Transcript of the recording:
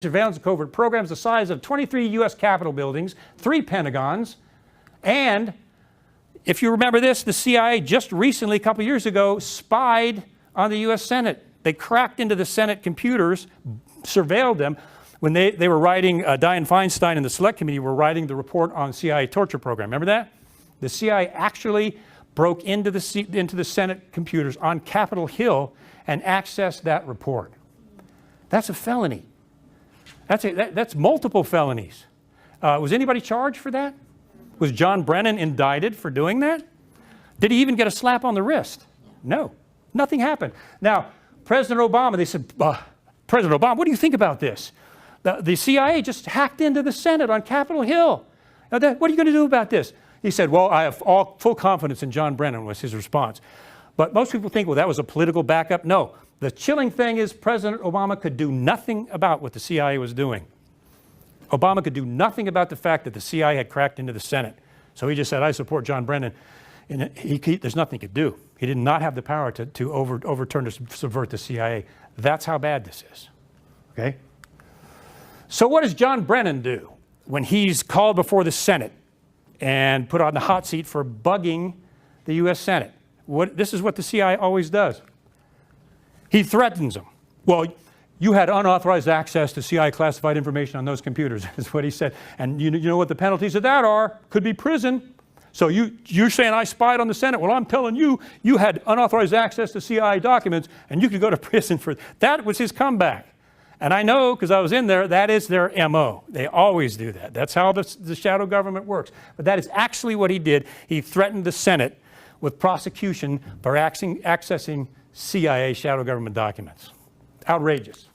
surveillance and covert programs the size of 23 U.S. Capitol buildings, 3 Pentagons, and if you remember this, the CIA just recently, a couple years ago, spied on the U.S. Senate. They cracked into the Senate computers, surveilled them. When they were writing, Dianne Feinstein and the Select Committee were writing the report on CIA torture program. Remember that? The CIA actually broke into the Senate computers on Capitol Hill and accessed that report. That's a felony. That's multiple felonies. Was anybody charged for that? Was John Brennan indicted for doing that? Did he even get a slap on the wrist? No, nothing happened. Now, President Obama, they said, President Obama, what do you think about this? The CIA just hacked into the Senate on Capitol Hill. Now what are you going to do about this? He said, well, I have full confidence in John Brennan, was his response. But most people think, well, that was a political backup. No, the chilling thing is President Obama could do nothing about what the CIA was doing. Obama could do nothing about the fact that the CIA had cracked into the Senate. So he just said, I support John Brennan. And there's nothing he could do. He did not have the power to overturn or subvert the CIA. That's how bad this is. Okay? So what does John Brennan do when he's called before the Senate and put on the hot seat for bugging the U.S. Senate? This is what the CIA always does. He threatens them. Well, you had unauthorized access to CIA classified information on those computers, is what he said. And you know what the penalties of that are? Could be prison. So you're saying I spied on the Senate. Well, I'm telling you, you had unauthorized access to CIA documents, and you could go to prison for that. Was his comeback. And I know, because I was in there, that is their MO. They always do that. That's how the shadow government works. But that is actually what he did. He threatened the Senate with prosecution for accessing CIA shadow government documents. Outrageous.